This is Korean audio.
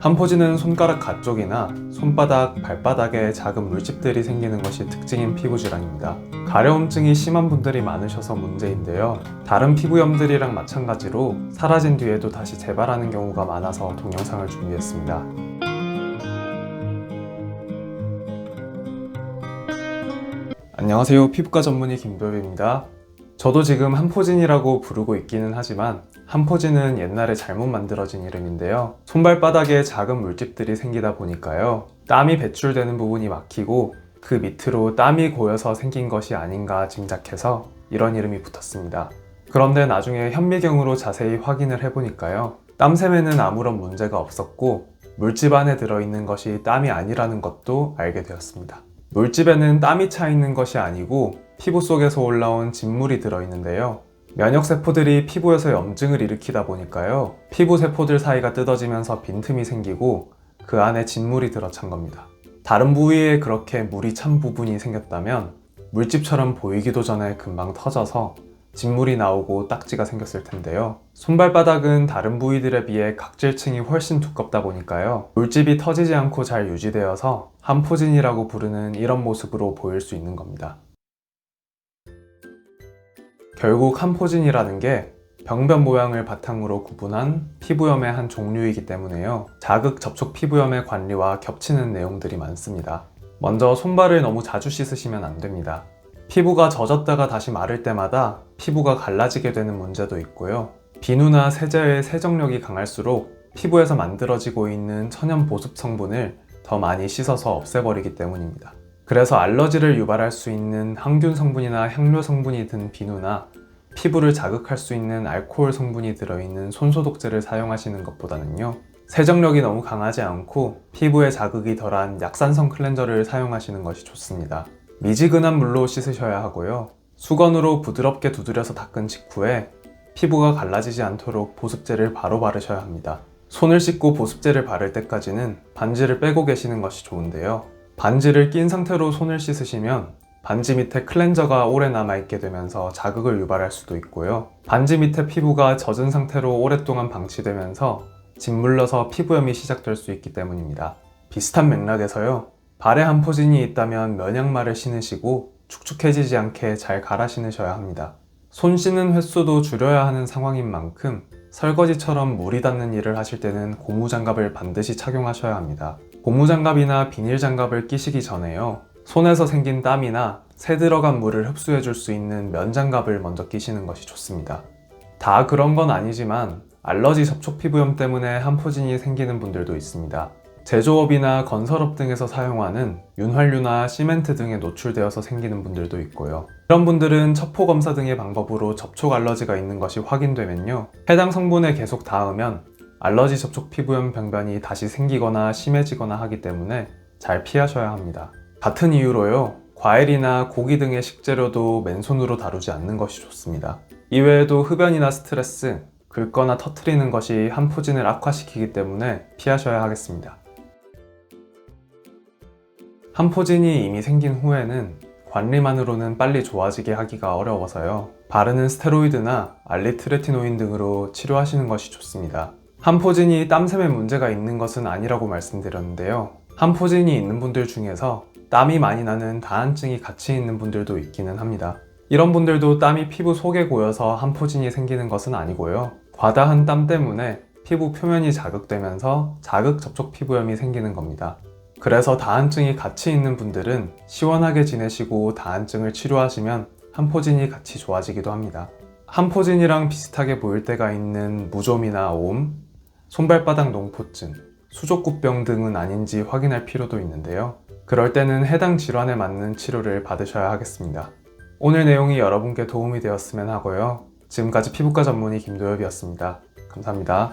한포지는 손가락 가쪽이나 손바닥, 발바닥에 작은 물집들이 생기는 것이 특징인 피부 질환입니다. 가려움증이 심한 분들이 많으셔서 문제인데요. 다른 피부염들이랑 마찬가지로 사라진 뒤에도 다시 재발하는 경우가 많아서 동영상을 준비했습니다. 안녕하세요. 피부과 전문의 김도엽입니다. 저도 지금 한포진이라고 부르고 있기는 하지만 한포진은 옛날에 잘못 만들어진 이름인데요. 손발바닥에 작은 물집들이 생기다 보니까요. 땀이 배출되는 부분이 막히고 그 밑으로 땀이 고여서 생긴 것이 아닌가 짐작해서 이런 이름이 붙었습니다. 그런데 나중에 현미경으로 자세히 확인을 해보니까요. 땀샘에는 아무런 문제가 없었고 물집 안에 들어있는 것이 땀이 아니라는 것도 알게 되었습니다. 물집에는 땀이 차 있는 것이 아니고 피부 속에서 올라온 진물이 들어있는데요. 면역세포들이 피부에서 염증을 일으키다 보니까요. 피부 세포들 사이가 뜯어지면서 빈틈이 생기고 그 안에 진물이 들어찬 겁니다. 다른 부위에 그렇게 물이 찬 부분이 생겼다면 물집처럼 보이기도 전에 금방 터져서 진물이 나오고 딱지가 생겼을 텐데요. 손발바닥은 다른 부위들에 비해 각질층이 훨씬 두껍다 보니까요. 물집이 터지지 않고 잘 유지되어서 한포진이라고 부르는 이런 모습으로 보일 수 있는 겁니다. 결국 한포진이라는 게 병변 모양을 바탕으로 구분한 피부염의 한 종류이기 때문에요. 자극 접촉 피부염의 관리와 겹치는 내용들이 많습니다. 먼저 손발을 너무 자주 씻으시면 안 됩니다. 피부가 젖었다가 다시 마를 때마다 피부가 갈라지게 되는 문제도 있고요. 비누나 세제의 세정력이 강할수록 피부에서 만들어지고 있는 천연 보습 성분을 더 많이 씻어서 없애버리기 때문입니다. 그래서 알러지를 유발할 수 있는 항균 성분이나 향료 성분이 든 비누나 피부를 자극할 수 있는 알코올 성분이 들어있는 손소독제를 사용하시는 것보다는요. 세정력이 너무 강하지 않고 피부에 자극이 덜한 약산성 클렌저를 사용하시는 것이 좋습니다. 미지근한 물로 씻으셔야 하고요. 수건으로 부드럽게 두드려서 닦은 직후에 피부가 갈라지지 않도록 보습제를 바로 바르셔야 합니다. 손을 씻고 보습제를 바를 때까지는 반지를 빼고 계시는 것이 좋은데요. 반지를 낀 상태로 손을 씻으시면 반지 밑에 클렌저가 오래 남아있게 되면서 자극을 유발할 수도 있고요. 반지 밑에 피부가 젖은 상태로 오랫동안 방치되면서 짓물러서 피부염이 시작될 수 있기 때문입니다. 비슷한 맥락에서요. 발에 한포진이 있다면 면양말을 신으시고 축축해지지 않게 잘 갈아 신으셔야 합니다. 손 씻는 횟수도 줄여야 하는 상황인 만큼 설거지처럼 물이 닿는 일을 하실 때는 고무장갑을 반드시 착용하셔야 합니다. 고무장갑이나 비닐장갑을 끼시기 전에요. 손에서 생긴 땀이나 새 들어간 물을 흡수해 줄 수 있는 면장갑을 먼저 끼시는 것이 좋습니다. 다 그런 건 아니지만 알러지 접촉 피부염 때문에 한포진이 생기는 분들도 있습니다. 제조업이나 건설업 등에서 사용하는 윤활유나 시멘트 등에 노출되어서 생기는 분들도 있고요. 이런 분들은 첩포 검사 등의 방법으로 접촉 알러지가 있는 것이 확인되면요. 해당 성분에 계속 닿으면 알러지 접촉 피부염 병변이 다시 생기거나 심해지거나 하기 때문에 잘 피하셔야 합니다. 같은 이유로요. 과일이나 고기 등의 식재료도 맨손으로 다루지 않는 것이 좋습니다. 이외에도 흡연이나 스트레스, 긁거나 터트리는 것이 한포진을 악화시키기 때문에 피하셔야 하겠습니다. 한포진이 이미 생긴 후에는 관리만으로는 빨리 좋아지게 하기가 어려워서요. 바르는 스테로이드나 알리트레티노인 등으로 치료하시는 것이 좋습니다. 한포진이 땀샘에 문제가 있는 것은 아니라고 말씀드렸는데요. 한포진이 있는 분들 중에서 땀이 많이 나는 다한증이 같이 있는 분들도 있기는 합니다. 이런 분들도 땀이 피부 속에 고여서 한포진이 생기는 것은 아니고요. 과다한 땀 때문에 피부 표면이 자극되면서 자극 접촉 피부염이 생기는 겁니다. 그래서 다한증이 같이 있는 분들은 시원하게 지내시고 다한증을 치료하시면 한포진이 같이 좋아지기도 합니다. 한포진이랑 비슷하게 보일 때가 있는 무좀이나 옴, 손발바닥 농포증, 수족구병 등은 아닌지 확인할 필요도 있는데요. 그럴 때는 해당 질환에 맞는 치료를 받으셔야 하겠습니다. 오늘 내용이 여러분께 도움이 되었으면 하고요. 지금까지 피부과 전문의 김도엽이었습니다. 감사합니다.